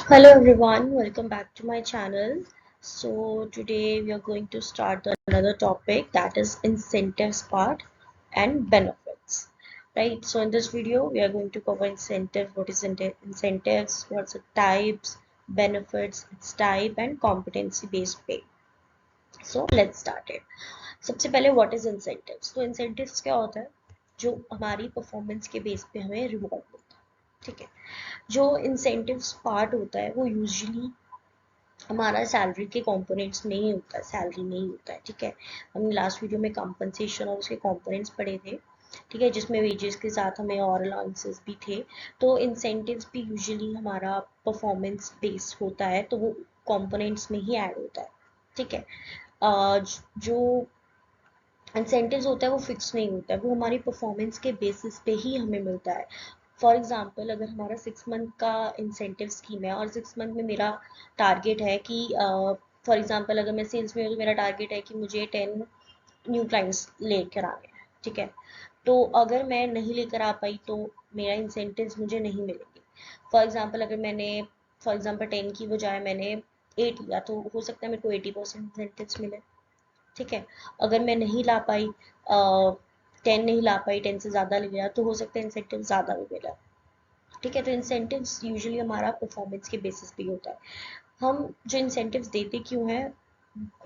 Hello everyone, welcome back to my channel. So today we are going to start another topic, that is incentives part and benefits. Right, so in this video we are going to cover incentives, what is incentives, what's the types, benefits, its type and competency based pay. So let's start it. सबसे पहले what is incentives. तो incentives क्या होता है, जो हमारी performance के base पे हमें रिवॉर्ड मिलता है। ठीक है, जो इंसेंटिव्स पार्ट होता है वो यूजुअली हमारा सैलरी के कंपोनेंट्स में ही होता है, सैलरी में ही होता है। ठीक है, हमने लास्ट वीडियो में कंपनसेशन और उसके कंपोनेंट्स पढ़े थे। ठीक है, जिसमें वेजेस के साथ हमें और अलाउंसेस भी थे। तो इंसेंटिव्स भी यूजुअली हमारा परफॉर्मेंस बेस्ड होता है, तो वो कंपोनेंट्स में ही ऐड होता है। ठीक है, जो इंसेंटिव्स होता है वो फिक्स नहीं होता है, वो हमारी परफॉर्मेंस के बेसिस पे ही हमें मिलता है। फॉर एग्जांपल, अगर हमारा 6 मंथ का इंसेंटिव स्कीम है और 6 मंथ में मेरा टारगेट है कि फॉर एग्जांपल अगर मैं सेल्स में हूँ तो मेरा टारगेट है कि मुझे 10 न्यू क्लाइंट्स लेकर आने हैं। ठीक है, तो अगर मैं नहीं लेकर आ पाई तो मेरा इंसेंटिव्स मुझे नहीं मिलेंगे। फॉर एग्जांपल अगर मैंने फॉर एग्जांपल 10 की बजाय मैंने 8 लिया तो हो सकता है मेरे को 80% इंसेंटिव्स मिले। ठीक है, अगर मैं नहीं ला पाई 10 नहीं ला पाई, 10 से ज़्यादा ले गया तो हो सकता है इंसेंटिव ज़्यादा भी मिला। ठीक है, तो इंसेंटिव्स यूजुअली हमारा परफॉर्मेंस के बेसिस पे होता है। हम जो इंसेंटिव्स देते क्यों हैं,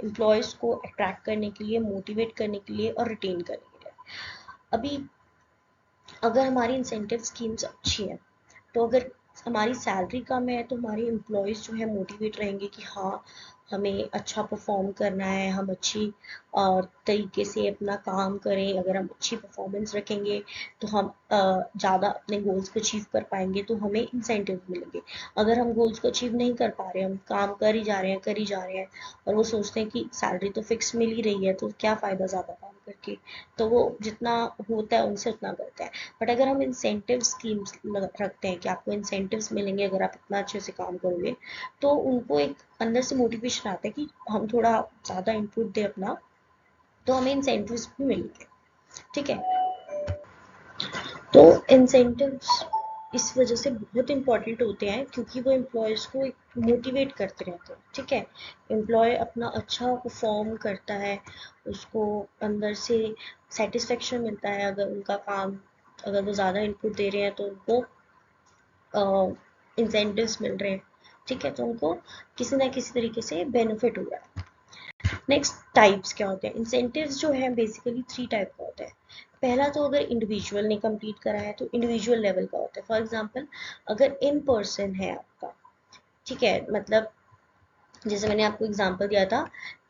एम्प्लॉयज़ को अट्रैक्ट करने के लिए, मोटिवेट करने के लिए और रिटेन करने के लिए। अभी अगर हमारी इंसेंटिव स्कीम्स अच्छी हैं, तो अगर हमारी सैलरी कम है तो हमारे एम्प्लॉयज़ जो है मोटिवेट रहेंगे कि हाँ, हमें अच्छा परफॉर्म करना है, हम अच्छी तरीके से अपना काम करें। अगर हम अच्छी परफॉर्मेंस रखेंगे तो हम ज़्यादा अपने गोल्स को अचीव कर पाएंगे, तो हमें इंसेंटिव मिलेंगे। अगर हम गोल्स को अचीव नहीं कर पा रहे, हम काम कर ही जा रहे हैं, कर ही जा रहे हैं, और वो सोचते हैं कि सैलरी तो फिक्स मिल ही रही है तो क्या फ़ायदा ज़्यादा काम करके, तो वो जितना होता है उनसे उतना करते हैं। बट अगर हम इंसेंटिव स्कीम्स रखते हैं कि आपको इंसेंटिव्स मिलेंगे अगर आप इतना अच्छे से काम करोगे, तो उनको एक अंदर से मोटिवेशन आता है कि हम थोड़ा ज़्यादा इनपुट दें अपना, तो हमें इंसेंटिव्स भी मिलेंगे। ठीक है, तो इंसेंटिव्स इस वजह से बहुत इंपॉर्टेंट होते हैं क्योंकि वो एम्प्लॉयज़ को एक मोटिवेट करते रहते हैं। ठीक है, एम्प्लॉय अपना अच्छा परफॉर्म करता है, उसको अंदर से सेटिस्फेक्शन मिलता है। अगर उनका काम, अगर वो ज़्यादा इनपुट दे रहे हैं तो उनको इंसेंटिव्स मिल रहे हैं। ठीक है, तो उनको किसी ना किसी तरीके से बेनिफिट हो रहा है। नेक्स्ट, टाइप्स क्या होते हैं। इंसेंटिव्स जो है बेसिकली 3 टाइप का होता है। पहला तो अगर इंडिविजुअल ने कंप्लीट करा है तो इंडिविजुअल लेवल का होता है। फॉर एग्जांपल, अगर इन पर्सन है आपका, ठीक है, मतलब जैसे मैंने आपको एग्जांपल दिया था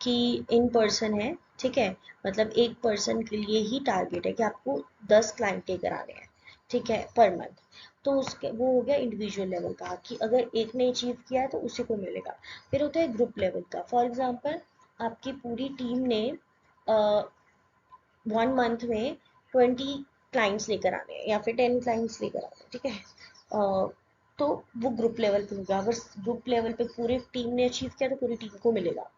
कि इन पर्सन है, ठीक है, मतलब एक पर्सन के लिए ही टारगेट है कि आपको 10 क्लाइंट लेकर आने हैं। ठीक है, पर मंथ। तो उसके वो हो गया इंडिविजुअल लेवल का कि अगर एक ने अचीव किया है तो उसी को मिलेगा। फिर होता है ग्रुप लेवल का। फॉर एग्जांपल, आपकी पूरी टीम ने 1 मंथ में 20 क्लाइंट्स लेकर आने हैं या फिर 10 क्लाइंट्स लेकर आने हैं। ठीक है, तो वो ग्रुप लेवल पे होगा। अगर ग्रुप लेवल पे पूरी टीम ने अचीव किया तो पूरी टीम को मिलेगा।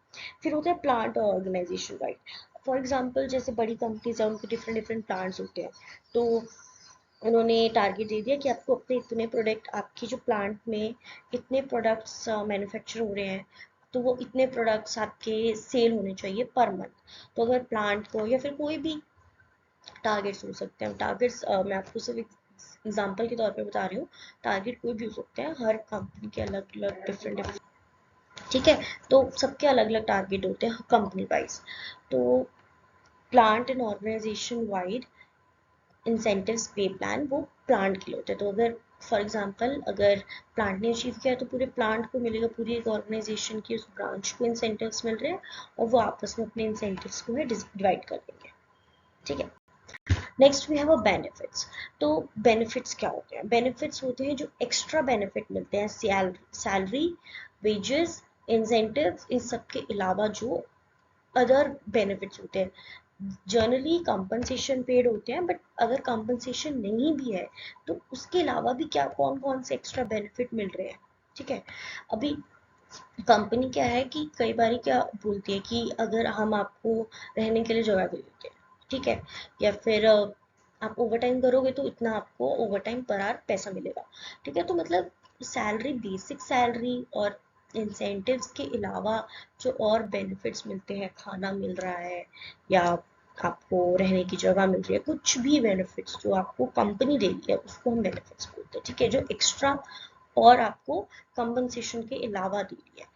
फिर होता है प्लांट और ऑर्गेनाइजेशन राइट। फॉर एग्जांपल, जैसे बड़ी कंपनीज है, उनके डिफरेंट डिफरेंट प्लांट्स होते हैं, तो उन्होंने टारगेट दे दिया कि आपको अपने इतने प्रोडक्ट, आपकी जो प्लांट में इतने प्रोडक्ट्स मैन्युफैक्चर हो रहे हैं, तो वो इतने प्रोडक्ट्स आपके सेल होने चाहिए पर मंथ। तो अगर प्लांट को या फिर कोई भी टारगेट्स हो सकते हैं, टारगेट्स मैं आपको सिर्फ एग्जांपल के तौर पे बता रही हूँ, टारगेट कोई भी हो सकते हैं, हर कंपनी के अलग अलग डिफरेंट डिफरेंट। ठीक है, तो सबके अलग अलग टारगेट होते हैं कंपनी वाइज। तो plant and organisation wide incentives pay plan वो प्लांट के लिए होते हैं। तो अगर फॉर एग्जांपल, अगर प्लांट ने अचीव किया तो पूरे प्लांट को मिलेगा, पूरी एक ऑर्गेनाइजेशन की उस ब्रांच को इंसेंटिव्स मिल रहे हैं और वो आपस में अपने इंसेंटिव्स को डिवाइड कर देंगे। ठीक है, next we have a benefits. तो बेनिफिट्स क्या होते हैं, बेनिफिट्स होते हैं जो एक्स्ट्रा बेनिफिट मिलते हैं सैलरी, वेजेस, इंसेंटिव्स, इन सब के अलावा जो अदर बेनिफिट्स होते हैं। जनरली कंपनसेशन पेड होते हैं, बट अगर कंपनसेशन नहीं भी है तो उसके अलावा भी क्या कौन कौन से एक्स्ट्रा बेनिफिट मिल रहे हैं। ठीक है, अभी कंपनी क्या है कि कई बार क्या बोलती है कि अगर हम आपको रहने के लिए जगह दे देते हैं, ठीक है, या फिर आप ओवर टाइम करोगे तो इतना आपको ओवर टाइम पर आवर पैसा मिलेगा। ठीक है, तो मतलब सैलरी, बेसिक सैलरी और इंसेंटिव्स के अलावा जो और बेनिफिट्स मिलते हैं, खाना मिल रहा है या आपको रहने की जगह मिल रही है, कुछ भी बेनिफिट्स जो आपको कंपनी दे रही है उसको हम बेनिफिट्स बोलते हैं। ठीक है, जो एक्स्ट्रा और आपको कंपनसेशन के अलावा दे रही है।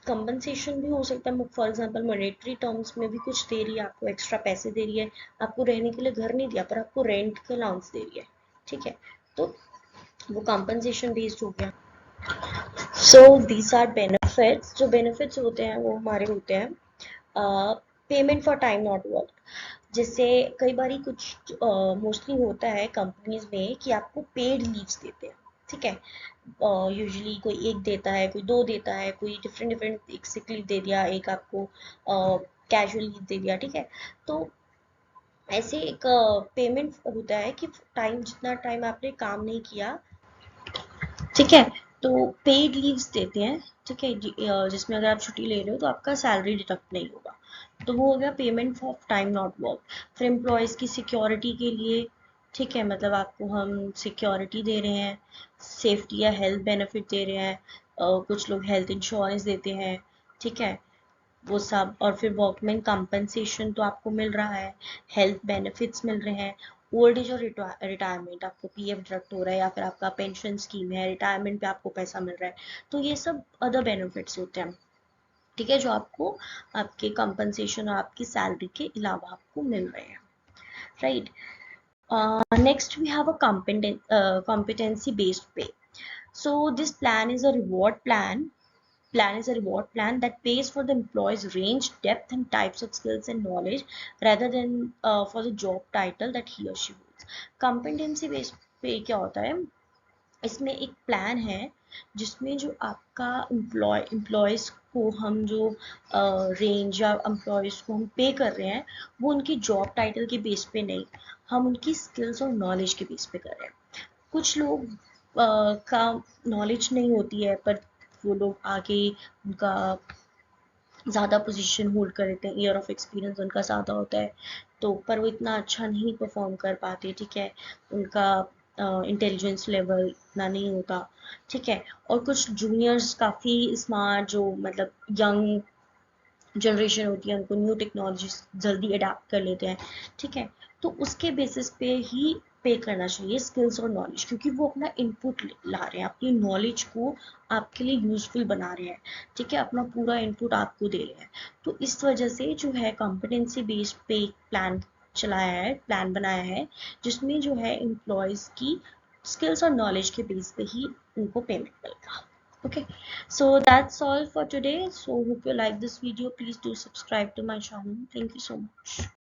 कंपनसेशन भी हो सकता है, फॉर एग्जांपल मॉनेटरी टर्म्स में भी कुछ दे रही है, आपको एक्स्ट्रा पैसे दे रही है, आपको रहने के लिए घर नहीं दिया पर आपको रेंट का अलाउंस दे रही है। ठीक है, तो वो कंपनसेशन बेस्ड हो गया। So these are benefits. जो बेनिफिट्स होते हैं वो हमारे होते हैं payment for time not work. जैसे कई बार कुछ मोस्टली होता है कंपनीज में कि आपको पेड लीव्स देते हैं। ठीक है, यूजुअली कोई एक देता है, कोई दो देता है, कोई डिफरेंट डिफरेंट, एक सिक लीव दे दिया, एक आपको कैजुअल लीव दे दिया। ठीक है, तो ऐसे एक पेमेंट होता है कि टाइम, जितना टाइम आपने काम नहीं किया, ठीक है, तो पेड लीव्स देते हैं। ठीक है, जिसमें अगर आप छुट्टी ले रहे हो तो आपका सैलरी डिडक्ट नहीं होगा। तो वो हो गया payment for time not work. फिर एम्प्लॉयज़ की सिक्योरिटी के लिए, ठीक है, मतलब आपको हम सिक्योरिटी दे रहे हैं, सेफ्टी या हेल्थ बेनिफिट दे रहे हैं, कुछ लोग हेल्थ इंश्योरेंस देते हैं। ठीक है, वो सब। और फिर वर्कमैन कंपनसेशन तो आपको मिल रहा है, हेल्थ बेनिफिट्स मिल रहे हैं, ओल्ड एज और रिटायरमेंट, आपको पीएफ डिडक्ट हो रहा है या फिर आपका पेंशन स्कीम है, रिटायरमेंट पे आपको पैसा मिल रहा है। तो ये सब अदर बेनिफिट्स होते हैं। ठीक है, जो आपको आपके कंपनसेशन और आपकी सैलरी के अलावा आपको मिल रहे हैं। Right, next we have a competency based pay. So this plan is a reward plan is a reward plan that pays for the employee's range, depth, and types of skills and knowledge rather than for the job title that he or she holds. Competency based pay क्या होता है? इसमें एक plan है जिसमें जो आपका employees को हम जो रेंज या एम्प्लॉयज़ को हम पे कर रहे हैं वो उनकी जॉब टाइटल के बेस पे नहीं, हम उनकी स्किल्स और नॉलेज के बेस पे कर रहे हैं। कुछ लोग का नॉलेज नहीं होती है पर वो लोग आगे उनका ज़्यादा पोजीशन होल्ड कर लेते हैं, ईयर ऑफ एक्सपीरियंस उनका ज़्यादा होता है, तो पर वो इतना अच्छा नहीं परफॉर्म कर पाते। ठीक है, उनका इंटेलिजेंस लेवल इतना नहीं होता। ठीक है, और कुछ जूनियर्स काफ़ी स्मार्ट, जो मतलब यंग जनरेशन होती है, उनको न्यू टेक्नोलॉजी जल्दी अडाप्ट कर लेते हैं। ठीक है, तो उसके बेसिस पे ही पे करना चाहिए स्किल्स और नॉलेज, क्योंकि वो अपना इनपुट ला रहे हैं, अपनी नॉलेज को आपके लिए यूजफुल बना रहे हैं। ठीक है, अपना पूरा इनपुट आपको दे रहे हैं। तो इस वजह से जो है कॉम्पिटेंसी बेस्ड पे प्लान चलाया है, प्लान बनाया है, जिसमें जो है एम्प्लॉयज़ की स्किल्स और नॉलेज के बेस पे ही उनको पेमेंट मिलेगा। Okay, so that's all for today. So hope you like this video. Please do subscribe to my channel. Thank you so much.